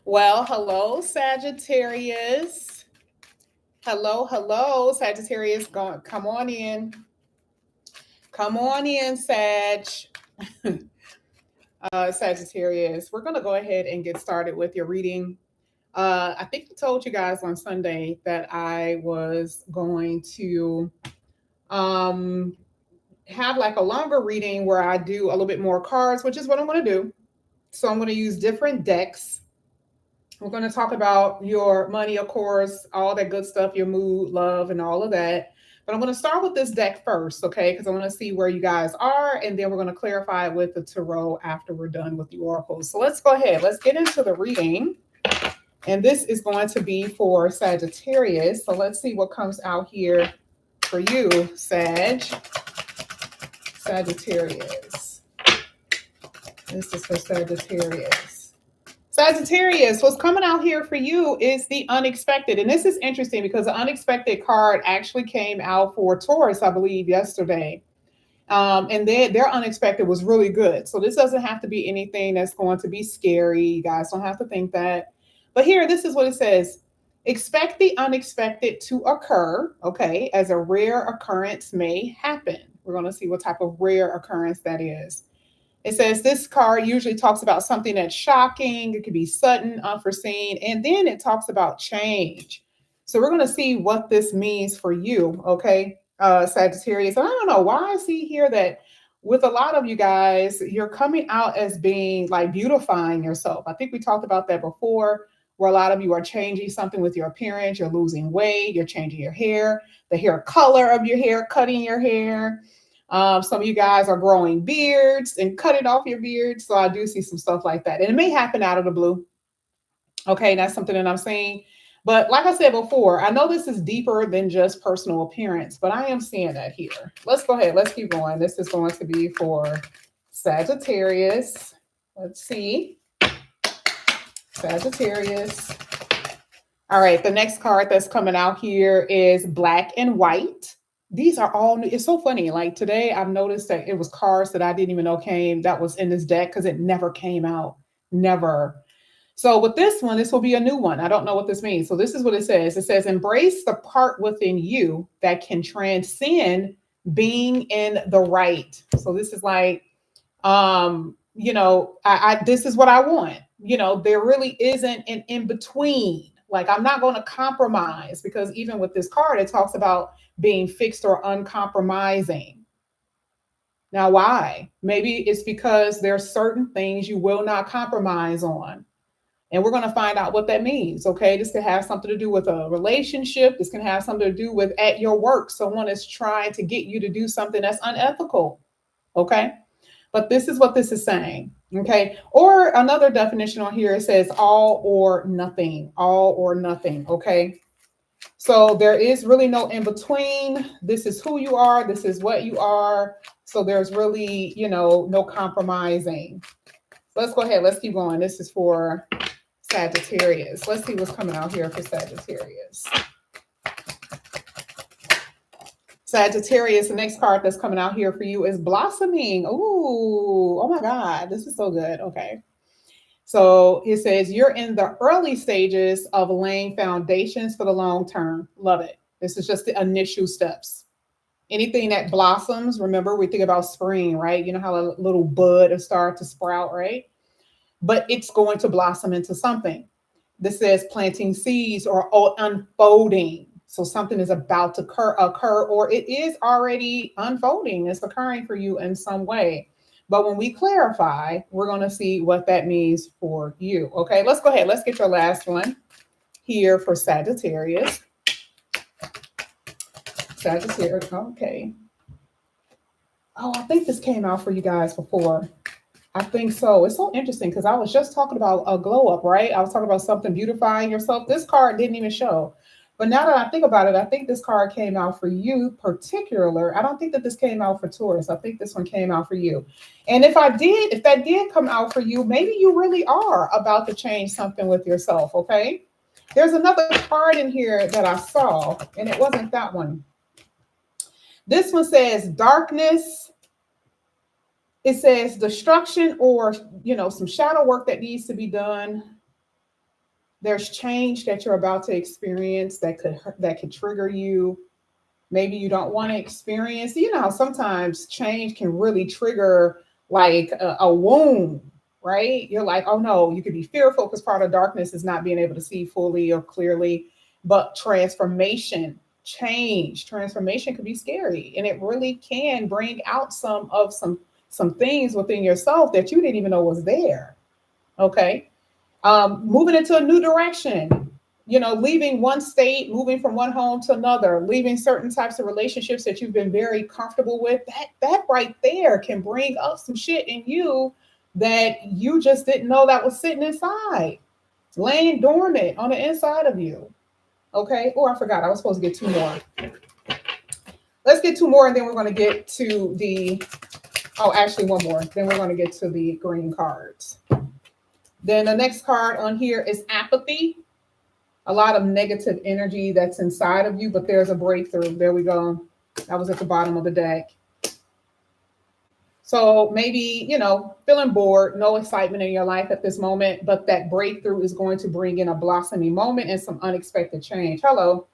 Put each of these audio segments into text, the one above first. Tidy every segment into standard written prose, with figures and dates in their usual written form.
Well, hello, Sagittarius. Hello, Sagittarius. Come on in. Come on in, Sag. Sagittarius. We're going to go ahead and get started with your reading. I think I told you guys on Sunday that I was going to um, have like a longer reading where I do a little bit more cards, which is what I'm going to do. So I'm going to use different decks. We're going to talk about your money, of course, all that good stuff, your mood, love, and all of that. But I'm going to start with this deck first, okay? Because I want to see where you guys are, and then we're going to clarify with the tarot after we're done with the oracles. So let's go ahead. Let's get into the reading. And this is going to be for Sagittarius. So let's see what comes out here for you, Sagittarius. This is for Sagittarius. Sagittarius, what's coming out here for you is the unexpected. And this is interesting because the unexpected card actually came out for Taurus, I believe, yesterday. And their unexpected was really good. So this doesn't have to be anything that's going to be scary. You guys don't have to think that. But here, this is what it says. Expect the unexpected to occur, okay, as a rare occurrence may happen. We're going to see what type of rare occurrence that is. It says this card usually talks about something that's shocking. It could be sudden, unforeseen. And then it talks about change. So we're going to see what this means for you, okay, Sagittarius. And I don't know why I see here that with a lot of you guys, you're coming out as being like beautifying yourself. I think we talked about that before, where a lot of you are changing something with your appearance. You're losing weight. You're changing your hair, the hair color of your hair, cutting your hair. Some of you guys are growing beards and cutting off your beards. So I do see some stuff like that. And it may happen out of the blue. Okay, that's something that I'm saying. But like I said before, I know this is deeper than just personal appearance, but I am seeing that here. Let's go ahead. Let's keep going. This is going to be for Sagittarius. Let's see. Sagittarius. All right, the next card that's coming out here is black and white. These are all new. It's so funny. Like today, I've noticed that it was cards that I didn't even know came that was in this deck because it never came out. Never. So with this one, this will be a new one. I don't know what this means. So this is what it says. It says, embrace the part within you that can transcend being in the right. So this is like, I this is what I want. There really isn't an in between. Like I'm not going to compromise because even with this card, it talks about being fixed or uncompromising. Now, why? Maybe it's because there's certain things you will not compromise on. And we're going to find out what that means. Okay. This can have something to do with a relationship. This can have something to do with at your work. Someone is trying to get you to do something that's unethical. Okay. But this is what this is saying. Okay. Or another definition on here, it says all or nothing. All or nothing. Okay. So there is really no in between. This is who you are. This is what you are. So there's really, no compromising. Let's go ahead. Let's keep going. This is for Sagittarius. Let's see what's coming out here for Sagittarius. Sagittarius, the next card that's coming out here for you is blossoming. Ooh, oh my God, this is so good. Okay. So it says you're in the early stages of laying foundations for the long term. Love it. This is just the initial steps. Anything that blossoms, remember, we think about spring, right? You know how a little bud will start to sprout, right? But it's going to blossom into something. This says planting seeds or unfolding. So something is about to occur, or it is already unfolding. It's occurring for you in some way. But when we clarify, we're going to see what that means for you. Okay, let's go ahead. Let's get your last one here for Sagittarius. Sagittarius. Okay. Oh, I think this came out for you guys before. I think so. It's so interesting because I was just talking about a glow up, right? I was talking about something beautifying yourself. This card didn't even show. But now that I think about it, I think this card came out for you particular. I don't think that this came out for Taurus. I think this one came out for you. And if that did come out for you, maybe you really are about to change something with yourself, okay? There's another card in here that I saw, and it wasn't that one. This one says darkness. It says destruction or, some shadow work that needs to be done. There's change that you're about to experience that could trigger you. Maybe you don't want to experience. You know, sometimes change can really trigger like a wound, right? You're like, oh no, you could be fearful because part of darkness is not being able to see fully or clearly. But transformation could be scary, and it really can bring out some things within yourself that you didn't even know was there. Okay, moving into a new direction, you know, leaving one state, moving from one home to another, leaving certain types of relationships that you've been very comfortable with. That right there can bring up some shit in you that you just didn't know that was sitting inside, laying dormant on the inside of you. Okay. Oh, I forgot. I was supposed to get two more. Let's get two more, and then we're going to get to the. Oh, actually, one more. Then we're going to get to the green cards. Then the next card on here is apathy. A lot of negative energy that's inside of you, but there's a breakthrough. There we go. That was at the bottom of the deck. So maybe, you know, feeling bored, no excitement in your life at this moment, but that breakthrough is going to bring in a blossoming moment and some unexpected change. Hello.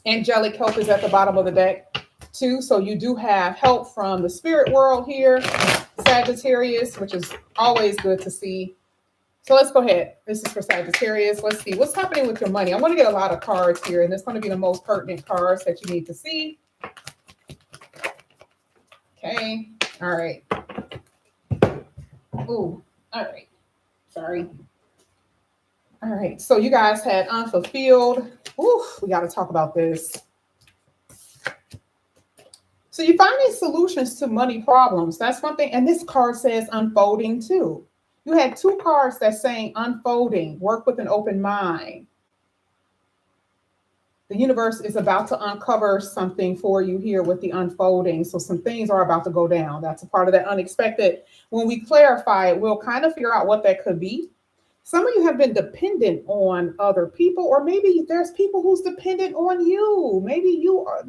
Angelic help is at the bottom of the deck too. So you do have help from the spirit world here, Sagittarius, which is always good to see. So let's go ahead. This is for Sagittarius. Let's see what's happening with your money. I want to get a lot of cards here, and it's going to be the most pertinent cards that you need to see. Okay. All right. Ooh. All right. Sorry. All right. So you guys had unfulfilled. Ooh, we got to talk about this. So you're finding solutions to money problems. That's one thing. And this card says unfolding too. You had two cards that's saying unfolding, work with an open mind. The universe is about to uncover something for you here with the unfolding. So some things are about to go down. That's a part of that unexpected. When we clarify it, we'll kind of figure out what that could be. Some of you have been dependent on other people, or maybe there's people who's dependent on you. Maybe you are,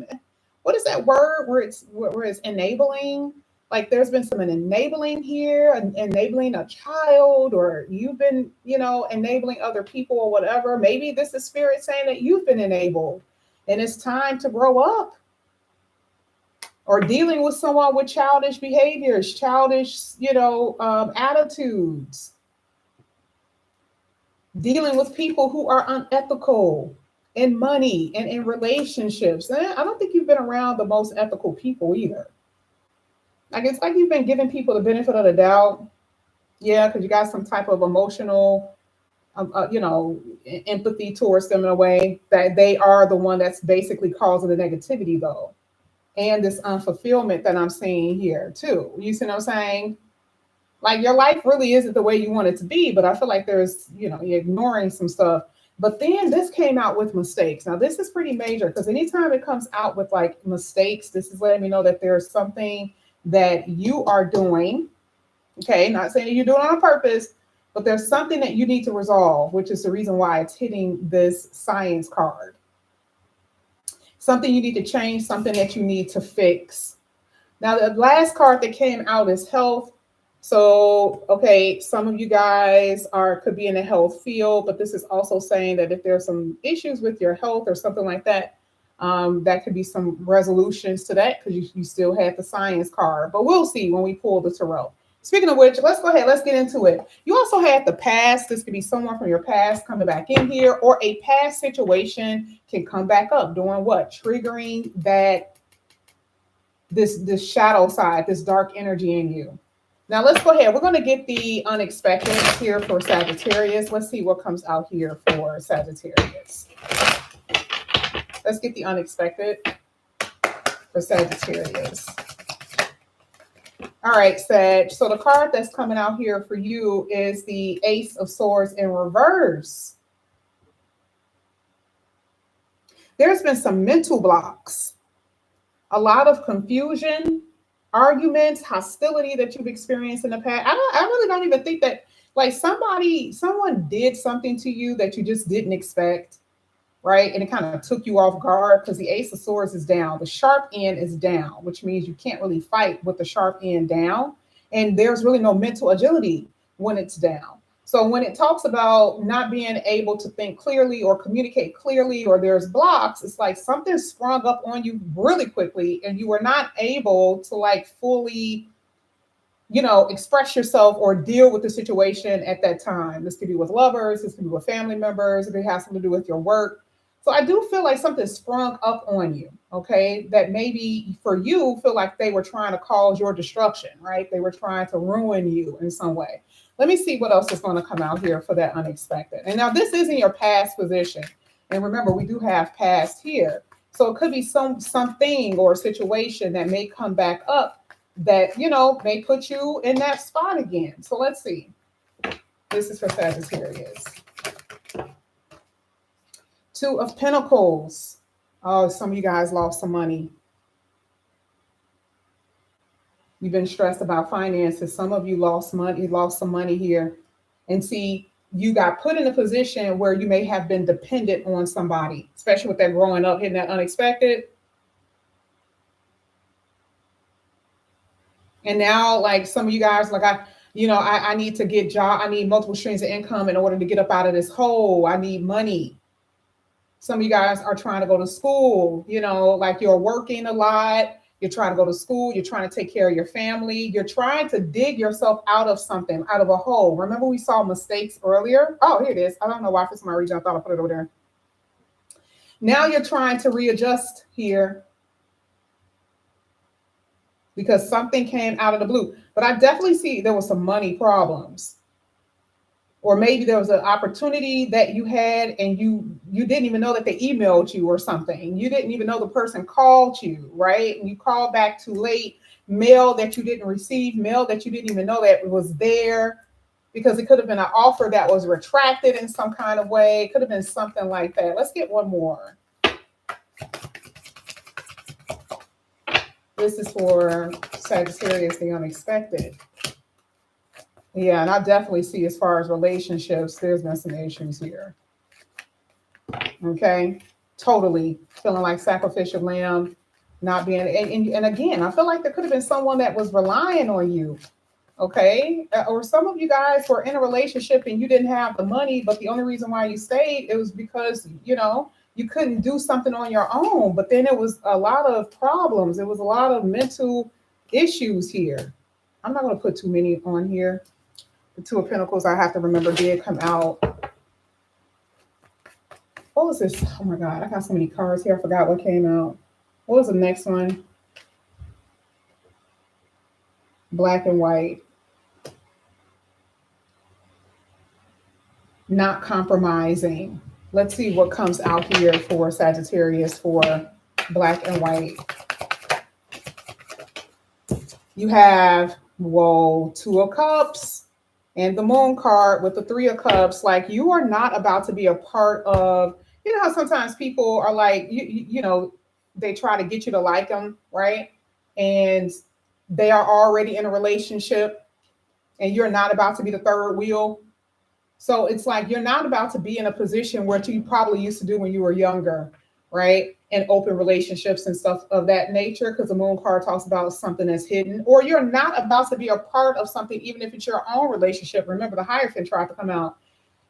what is that word where it's enabling? Like there's been some enabling here, enabling a child, or you've been, you know, enabling other people or whatever. Maybe this is spirit saying that you've been enabled and it's time to grow up. Or dealing with someone with childish behaviors, childish, attitudes. Dealing with people who are unethical in money and in relationships. And I don't think you've been around the most ethical people either. Like it's like you've been giving people the benefit of the doubt. Yeah, because you got some type of emotional, empathy towards them in a way that they are the one that's basically causing the negativity though. And this unfulfillment that I'm seeing here too. You see what I'm saying? Like your life really isn't the way you want it to be, but I feel like there's, you're ignoring some stuff. But then this came out with mistakes. Now this is pretty major because anytime it comes out with like mistakes, this is letting me know that there's something that you are doing. Okay, not saying that you're doing it on purpose, but there's something that you need to resolve, which is the reason why it's hitting this science card. Something you need to change, something that you need to fix. Now, the last card that came out is health. So, okay, some of you guys could be in the health field, but this is also saying that if there's some issues with your health or something like that, that could be some resolutions to that because you still had the science card. But we'll see when we pull the tarot. Speaking of which, let's go ahead. Let's get into it. You also had the past. This could be someone from your past coming back in here, or a past situation can come back up doing what? Triggering that this shadow side, this dark energy in you. Now let's go ahead. We're going to get the unexpected here for Sagittarius. Let's see what comes out here for Sagittarius. Let's get the unexpected for Sagittarius. All right, Sag. So the card that's coming out here for you is the Ace of Swords in reverse. There's been some mental blocks, a lot of confusion, arguments, hostility that you've experienced in the past. I really don't even think that like someone did something to you that you just didn't expect, right? And it kind of took you off guard because the Ace of Swords is down. The sharp end is down, which means you can't really fight with the sharp end down. And there's really no mental agility when it's down. So when it talks about not being able to think clearly or communicate clearly, or there's blocks, it's like something sprung up on you really quickly and you were not able to like fully, express yourself or deal with the situation at that time. This could be with lovers, this could be with family members, it could have something to do with your work. So I do feel like something sprung up on you, okay, that maybe for you feel like they were trying to cause your destruction, right? They were trying to ruin you in some way. Let me see what else is going to come out here for that unexpected. And now this is in your past position. And remember, we do have past here. So it could be something or a situation that may come back up that, may put you in that spot again. So let's see. This is for Sagittarius. Two of Pentacles. Oh, some of you guys lost some money. You've been stressed about finances. Some of you lost some money here. And see, you got put in a position where you may have been dependent on somebody, especially with that growing up, hitting that unexpected. And now, like some of you guys, like I need to get job. I need multiple streams of income in order to get up out of this hole. I need money. Some of you guys are trying to go to school, like you're working a lot. You're trying to go to school. You're trying to take care of your family. You're trying to dig yourself out of something, out of a hole. Remember we saw mistakes earlier? Oh, here it is. I don't know why for some reason I thought I put it over there. Now you're trying to readjust here because something came out of the blue. But I definitely see there was some money problems. Or maybe there was an opportunity that you had and you didn't even know that they emailed you or something. You didn't even know the person called you, right? And you called back too late, mail that you didn't receive, mail that you didn't even know that was there, because it could have been an offer that was retracted in some kind of way. It could have been something like that. Let's get one more. This is for Sagittarius, the unexpected. Yeah, and I definitely see as far as relationships, there's been some issues here. Okay, totally feeling like sacrificial lamb, not being, and again, I feel like there could have been someone that was relying on you. Okay, or some of you guys were in a relationship and you didn't have the money, but the only reason why you stayed, it was because, you couldn't do something on your own. But then it was a lot of problems. It was a lot of mental issues here. I'm not going to put too many on here. The Two of Pentacles, I have to remember, did come out. What was this? Oh my God, I got so many cards here. I forgot what came out. What was the next one? Black and white. Not compromising. Let's see what comes out here for Sagittarius for black and white. You have, Two of Cups. And the Moon card with the Three of Cups, like you are not about to be a part of, how sometimes people are like, they try to get you to like them, right? And they are already in a relationship and you're not about to be the third wheel. So it's like you're not about to be in a position where you probably used to do when you were younger, right? And open relationships and stuff of that nature, because the Moon card talks about something that's hidden, or you're not about to be a part of something, even if it's your own relationship. Remember, the Hierophant tried to come out.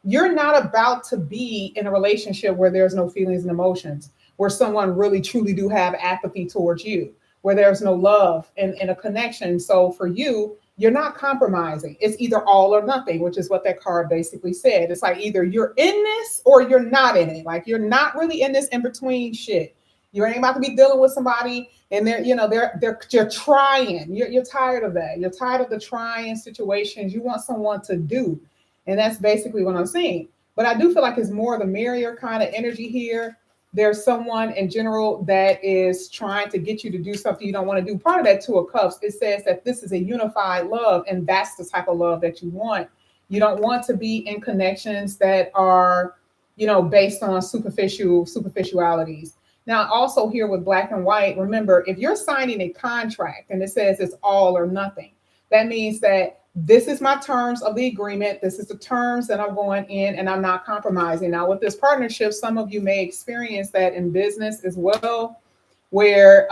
You're not about to be in a relationship where there's no feelings and emotions, where someone really truly do have apathy towards you, where there's no love and a connection. So for you, you're not compromising. It's either all or nothing, which is what that card basically said. It's like either you're in this or you're not in it. Like you're not really in this in between shit. You ain't about to be dealing with somebody and you're trying. You're tired of that. You're tired of the trying situations. You want someone to do. And that's basically what I'm saying. But I do feel like it's more of the merrier kind of energy here. There's someone in general that is trying to get you to do something you don't want to do. Part of that Two of Cups, it says that this is a unified love, and that's the type of love that you want. You don't want to be in connections that are, based on superficialities. Now, also here with black and white, remember, if you're signing a contract and it says it's all or nothing, that means that this is my terms of the agreement. This is the terms that I'm going in and I'm not compromising. Now with this partnership, some of you may experience that in business as well, where,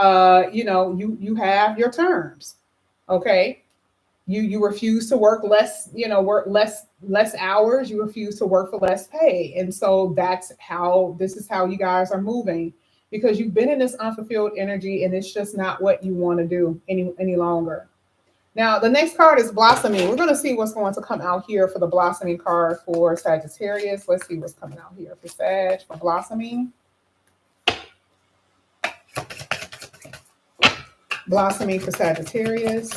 you have your terms. Okay. You refuse to work less, work less hours. You refuse to work for less pay. And so this is how you guys are moving, because you've been in this unfulfilled energy and it's just not what you want to do any longer. Now, the next card is blossoming. We're going to see what's going to come out here for the blossoming card for Sagittarius. Let's see what's coming out here for Sag for blossoming. Blossoming for Sagittarius.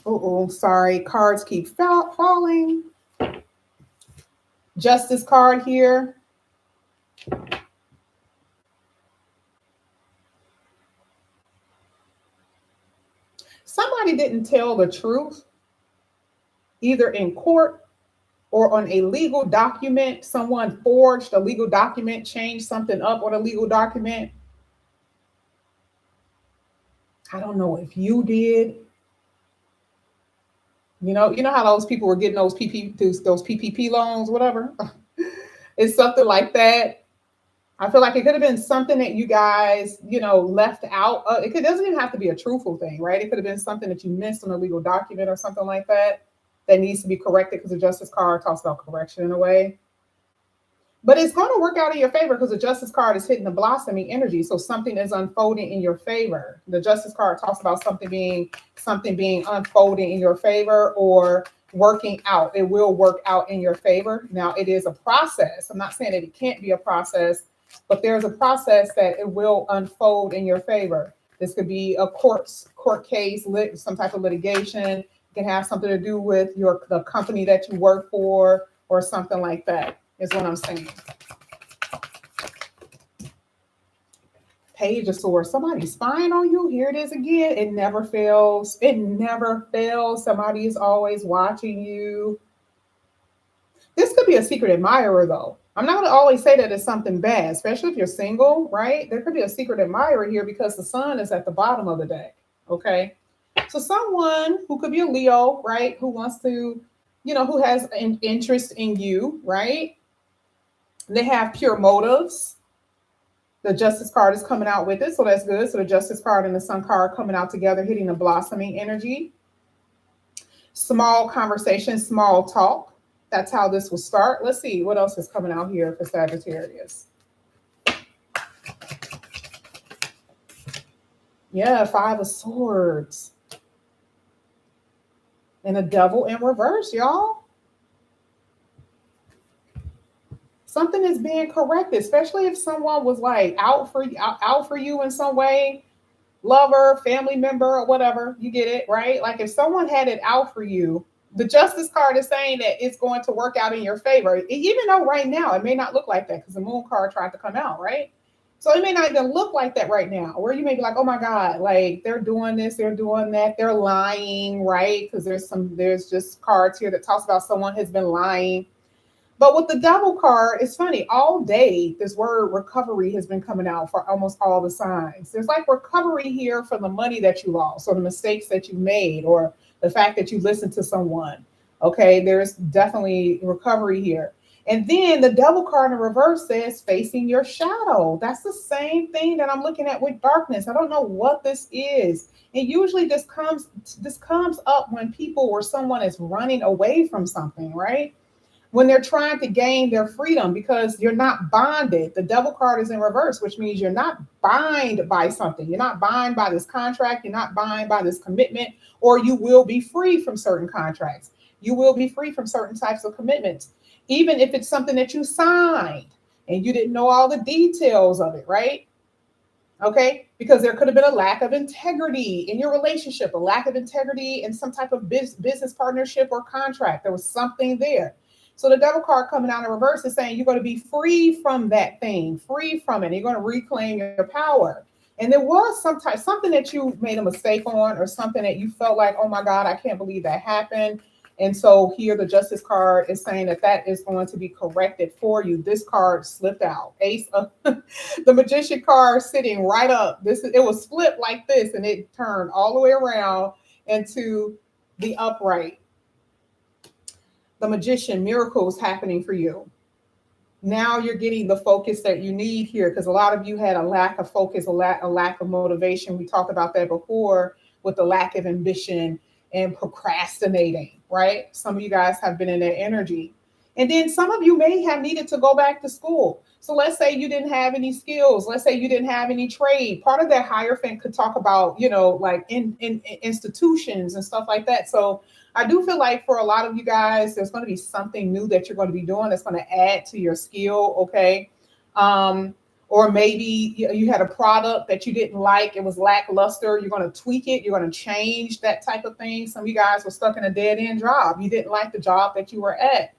Oh, sorry. Cards keep falling. Justice card here. Somebody didn't tell the truth, either in court or on a legal document. Someone forged a legal document, changed something up on a legal document. I don't know if you did. You know how those people were getting those PPP loans, whatever. It's something like that. I feel like it could have been something that you guys, left out. It doesn't even have to be a truthful thing, right? It could have been something that you missed on a legal document or something like that needs to be corrected, because the Justice card talks about correction in a way. But it's going to work out in your favor, because the Justice card is hitting the blossoming energy. So something is unfolding in your favor. The Justice card talks about something being unfolding in your favor or working out. It will work out in your favor. Now, it is a process. I'm not saying that it can't be a process, but there's a process that it will unfold in your favor. This could be a court case, some type of litigation. It can have something to do with the company that you work for or something like that, is what I'm saying. Page of Swords. Somebody's spying on you. Here it is again. It never fails. It never fails. Somebody is always watching you. This could be a secret admirer, though. I'm not going to always say that it's something bad, especially if you're single, right? There could be a secret admirer here because the sun is at the bottom of the deck, okay? So someone who could be a Leo, right, who wants to, who has an interest in you, right? They have pure motives. The Justice card is coming out with it, so that's good. So the Justice card and the Sun card coming out together, hitting the blossoming energy. Small conversation, small talk. That's how this will start. Let's see what else is coming out here for Sagittarius. Yeah, 5 of Swords. And the Devil in reverse, y'all. Something is being corrected, especially if someone was like out for you in some way. Lover, family member, or whatever. You get it, right? Like if someone had it out for you, the Justice card is saying that it's going to work out in your favor, even though right now it may not look like that because the Moon card tried to come out, right? So it may not even look like that right now, where you may be like, oh my God, like they're doing this, they're doing that, they're lying, right? Because there's just cards here that talks about someone has been lying. But with the Devil card, it's funny, all day this word recovery has been coming out for almost all the signs. There's like recovery here for the money that you lost or the mistakes that you made or the fact that you listened to someone. Okay, there's definitely recovery here. And then the Devil card in reverse says facing your shadow. That's the same thing that I'm looking at with darkness. I don't know what this is. And usually this comes up when people or someone is running away from something, right? When they're trying to gain their freedom, because you're not bonded. The Devil card is in reverse, which means you're not bound by something. You're not bound by this contract. You're not bound by this commitment, or you will be free from certain contracts. You will be free from certain types of commitments, even if it's something that you signed and you didn't know all the details of it, right? Okay, because there could have been a lack of integrity in your relationship, a lack of integrity in some type of business partnership or contract. There was something there. So the Devil card coming out in reverse is saying you're going to be free from that thing, free from it. You're going to reclaim your power. And there was something that you made a mistake on, or something that you felt like, oh my God, I can't believe that happened. And so here the Justice card is saying that is going to be corrected for you. This card slipped out. Ace of the Magician card sitting right up. It was flipped like this, and it turned all the way around into the upright. The Magician, miracles happening for you. Now you're getting the focus that you need here, because a lot of you had a lack of focus, a lack of motivation. We talked about that before with the lack of ambition and procrastinating, right? Some of you guys have been in that energy. And then some of you may have needed to go back to school. So let's say you didn't have any skills. Let's say you didn't have any trade. Part of that Hierophant could talk about, like in institutions and stuff like that. So I do feel like for a lot of you guys, there's going to be something new that you're going to be doing that's going to add to your skill. Okay. Or maybe you had a product that you didn't like. It was lackluster. You're going to tweak it. You're going to change that type of thing. Some of you guys were stuck in a dead end job. You didn't like the job that you were at.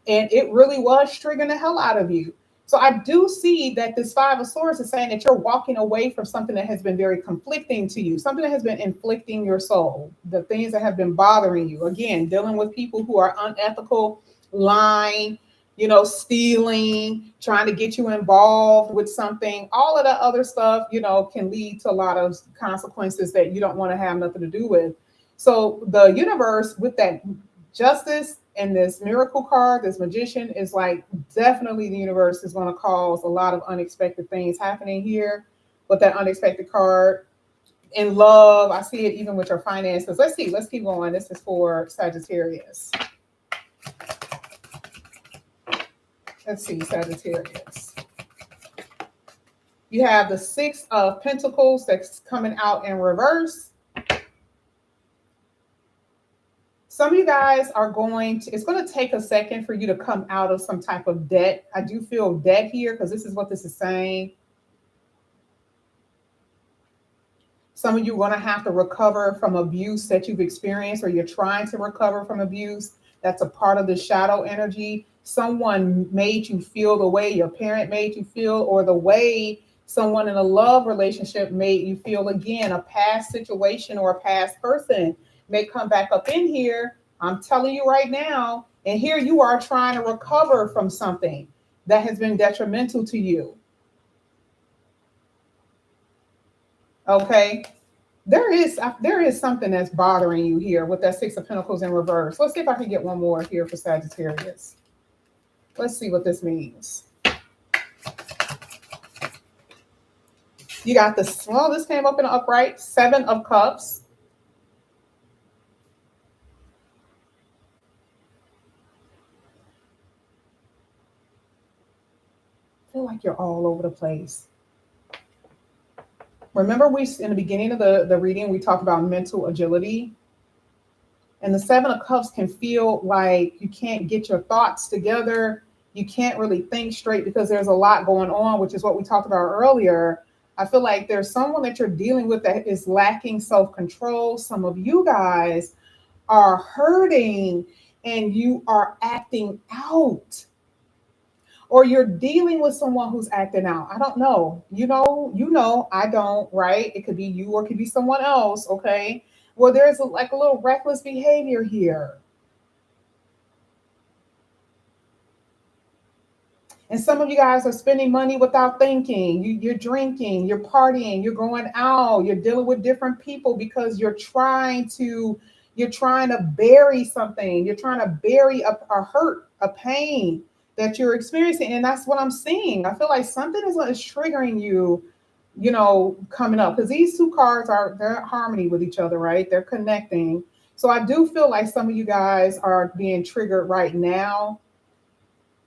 And it really was triggering the hell out of you. So I do see that this Five of Swords is saying that you're walking away from something that has been very conflicting to you, something that has been inflicting your soul, the things that have been bothering you. Again, dealing with people who are unethical, lying, stealing, trying to get you involved with something. All of that other stuff, can lead to a lot of consequences that you don't want to have nothing to do with. So the universe, with that Justice and this Miracle card, this Magician, is like definitely the universe is going to cause a lot of unexpected things happening here with that unexpected card. In love, I see it even with your finances. Let's keep going. This is for Sagittarius. Let's see, Sagittarius. You have the Six of Pentacles that's coming out in reverse. Some of you guys it's going to take a second for you to come out of some type of debt. I do feel debt here because this is what this is saying. Some of you are going to have to recover from abuse that you've experienced, or you're trying to recover from abuse. That's a part of the shadow energy. Someone made you feel the way your parent made you feel, or the way someone in a love relationship made you feel. Again, a past situation or a past person may come back up in here. I'm telling you right now, and here you are trying to recover from something that has been detrimental to you. Okay, there is something that's bothering you here with that Six of Pentacles in reverse. Let's see if I can get one more here for Sagittarius. Let's see what this means. You got this. Well, this came up in an upright. Seven of Cups. I feel like you're all over the place. Remember, in the beginning of the reading, we talked about mental agility. And the Seven of Cups can feel like you can't get your thoughts together. You can't really think straight because there's a lot going on, which is what we talked about earlier. I feel like there's someone that you're dealing with that is lacking self-control. Some of you guys are hurting and you are acting out. Or you're dealing with someone who's acting out. I don't know. I don't, right? It could be you or it could be someone else, okay? Well, there's a little reckless behavior here. And some of you guys are spending money without thinking. You're drinking, you're partying, you're going out, you're dealing with different people because you're trying to bury something. You're trying to bury a hurt, a pain that you're experiencing. And that's what I'm seeing. I feel like something is triggering you, coming up, because these two cards they're in harmony with each other, right? They're connecting. So I do feel like some of you guys are being triggered right now,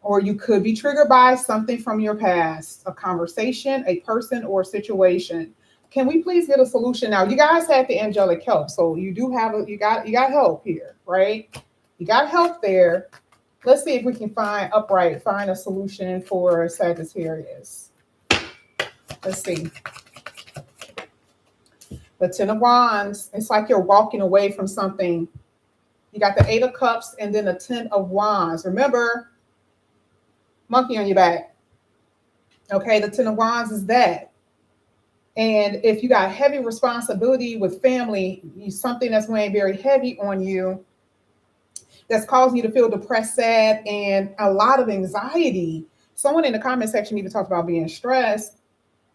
or you could be triggered by something from your past, a conversation, a person, or a situation. Can we please get a solution now? You guys had the angelic help. So you do have you got help here, right? You got help there. Let's see if we can find a solution for Sagittarius. Let's see. The Ten of Wands. It's like you're walking away from something. You got the Eight of Cups and then the Ten of Wands. Remember, monkey on your back. Okay, the Ten of Wands is that. And if you got heavy responsibility with family, something that's weighing very heavy on you, that's causing you to feel depressed, sad, and a lot of anxiety. Someone in the comment section even talked about being stressed.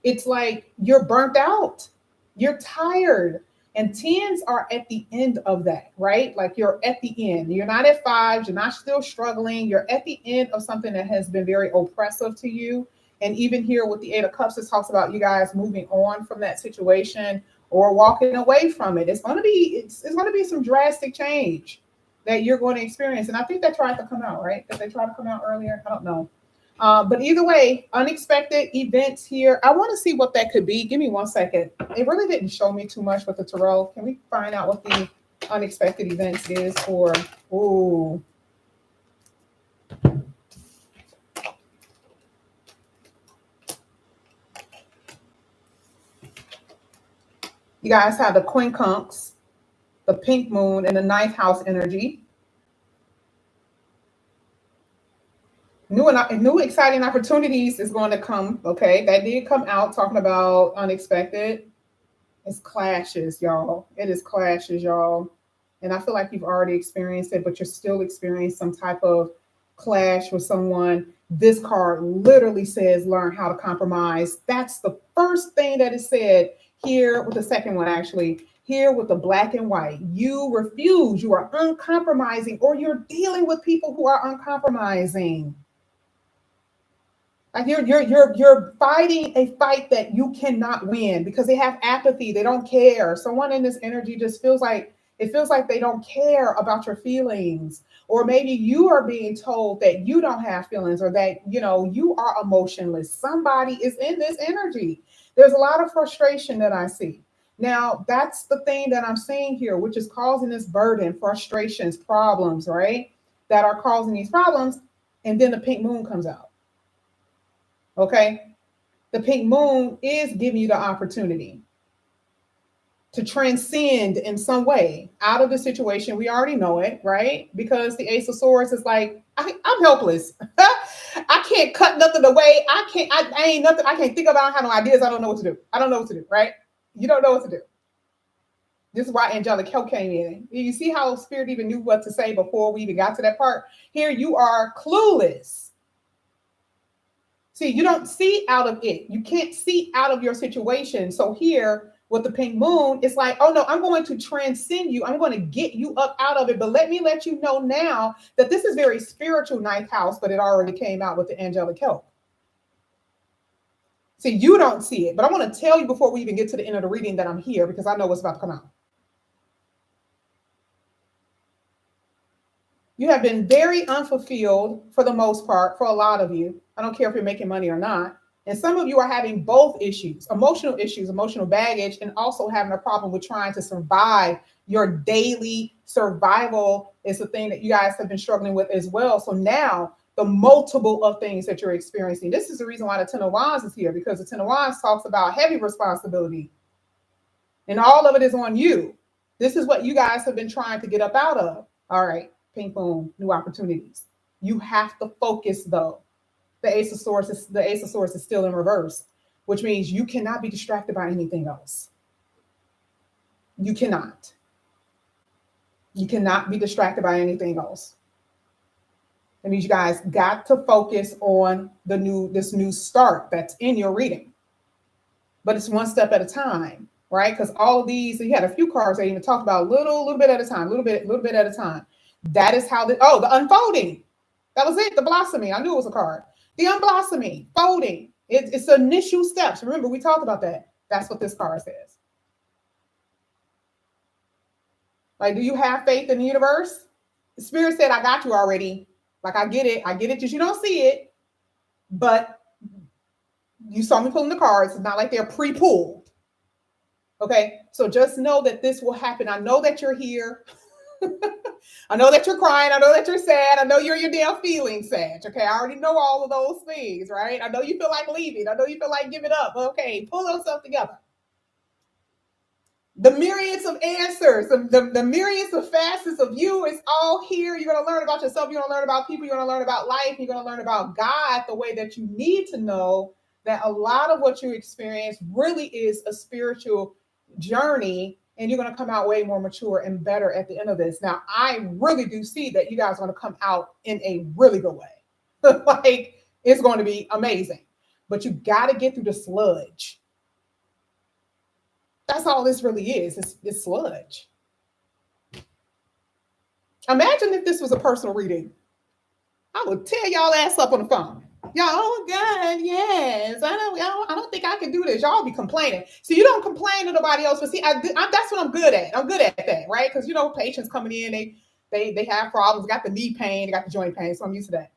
It's like you're burnt out. You're tired. And tens are at the end of that, right? Like you're at the end. You're not at fives. You're not still struggling. You're at the end of something that has been very oppressive to you. And even here with the Eight of Cups, it talks about you guys moving on from that situation, or walking away from it. It's going to be some drastic change that you're going to experience. And I think that tried to come out, right? Did they try to come out earlier? I don't know. But either way, unexpected events here. I want to see what that could be. Give me 1 second. It really didn't show me too much with the tarot. Can we find out what the unexpected events is for? Ooh. You guys have the quincunx, the pink moon, and the ninth house energy. New exciting opportunities is going to come. Okay, that did come out talking about unexpected. It's clashes, y'all. It is clashes, y'all. And I feel like you've already experienced it, but you're still experiencing some type of clash with someone. This card literally says learn how to compromise. That's the first thing that is said here with the second one, actually. Here with the black and white. You refuse. You are uncompromising, or you're dealing with people who are uncompromising. Like you're fighting a fight that you cannot win because they have apathy. They don't care. Someone in this energy just feels like they don't care about your feelings. Or maybe you are being told that you don't have feelings, or that you are emotionless. Somebody is in this energy. There's a lot of frustration that I see. Now, that's the thing that I'm seeing here, which is causing this burden, frustrations, problems, right? That are causing these problems. And then the pink moon comes out. Okay, the pink moon is giving you the opportunity to transcend in some way out of the situation. We already know it, right? Because the Ace of Swords is like, I'm helpless. I can't cut nothing away. I ain't nothing. I can't think about. I have no ideas. I don't know what to do. I don't know what to do, right? You don't know what to do. This is why angelic help came in. You see how Spirit even knew what to say before we even got to that part? Here you are clueless. See, you don't see out of it. You can't see out of your situation. So here with the pink moon, it's like, oh no, I'm going to transcend you. I'm going to get you up out of it. But let me let you know now that this is very spiritual ninth house, but it already came out with the angelic help. See, you don't see it, but I want to tell you before we even get to the end of the reading that I'm here because I know what's about to come out. You have been very unfulfilled for the most part, for a lot of you. I don't care if you're making money or not. And some of you are having both issues, emotional baggage, and also having a problem with trying to survive. Your daily survival is the thing that you guys have been struggling with as well. So now the multiple of things that you're experiencing. This is the reason why the Ten of Wands is here, because the Ten of Wands talks about heavy responsibility. And all of it is on you. This is what you guys have been trying to get up out of. All right, pink moon, new opportunities. You have to focus though. The Ace of Swords is still in reverse, which means you cannot be distracted by anything else. You cannot. You cannot be distracted by anything else. That means you guys got to focus on this new start that's in your reading. But it's one step at a time, right? Because all of these, you had a few cards that even talked about little bit at a time, little bit at a time. That is how the unfolding. That was it, the blossoming. I knew it was a card. The unblossoming, folding. It's initial steps. Remember, we talked about that. That's what this card says. Like, do you have faith in the universe? The Spirit said, I got you already. Like, I get it, just you don't see it. But you saw me pulling the cards. It's not like they're pre-pulled. Okay, so just know that this will happen. I know that you're here. I know that you're crying. I know that you're sad. I know you're your damn feelings, Sag. Okay, I already know all of those things, right? I know you feel like leaving. I know you feel like giving up. Okay, pull yourself together. The myriads of answers, the myriads of facets of you is all here. You're going to learn about yourself. You're going to learn about people. You're going to learn about life. You're going to learn about God the way that you need to know that a lot of what you experience really is a spiritual journey. And you're going to come out way more mature and better at the end of this. Now, I really do see that you guys are going to come out in a really good way. Like, it's going to be amazing. But you got to get through the sludge. That's all this really is. It's sludge. Imagine if this was a personal reading. I would tear y'all ass up on the phone. Y'all, oh God, yes. I don't think I can do this. Y'all be complaining. So you don't complain to nobody else, but see, that's what I'm good at. I'm good at that, right? Because patients coming in, they have problems. Got the knee pain, they got the joint pain, so I'm used to that.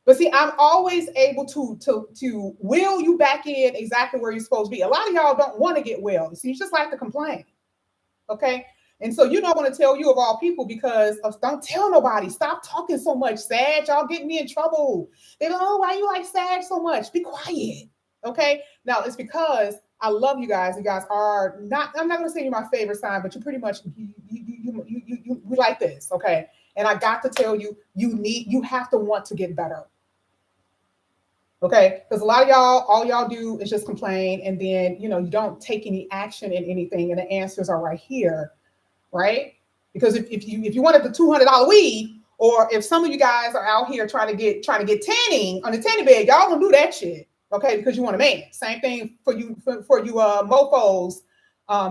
But see, I'm always able to will you back in exactly where you're supposed to be. A lot of y'all don't want to get well. So you just like to complain. Okay. And so I want to tell you of all people because don't tell nobody. Stop talking so much, Sag. Y'all getting me in trouble. They go, oh, why you like Sag so much? Be quiet. Okay. Now it's because I love you guys. You guys are not, I'm not going to say you're my favorite sign, but you pretty much, you like this. Okay. And I got to tell you, you have to want to get better. Okay, because a lot of y'all, all y'all do is just complain, and then you don't take any action in anything, and the answers are right here, right? Because if you wanted the $200 weave, or if some of you guys are out here trying to get tanning on the tanning bed, y'all gonna do that shit, okay? Because you want a man. Same thing for you mofos,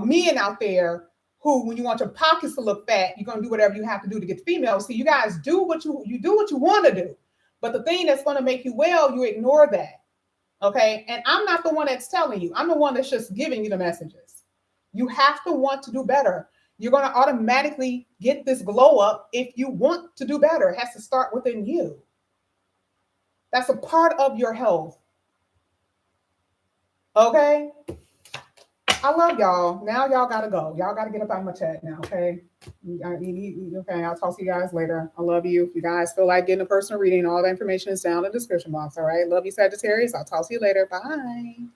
men out there who, when you want your pockets to look fat, you're gonna do whatever you have to do to get the female. See, you guys do what you want to do. But the thing that's going to make you well, you ignore that. Okay. And I'm not the one that's telling you. I'm the one that's just giving you the messages. You have to want to do better. You're going to automatically get this glow up if you want to do better. It has to start within you. That's a part of your health. Okay. I love y'all. Now y'all got to go. Y'all got to get up out of my chat now. Okay. Okay, I'll talk to you guys later. I love you. If you guys feel like getting a personal reading, all the information is down in the description box. All right. Love you, Sagittarius. I'll talk to you later. Bye.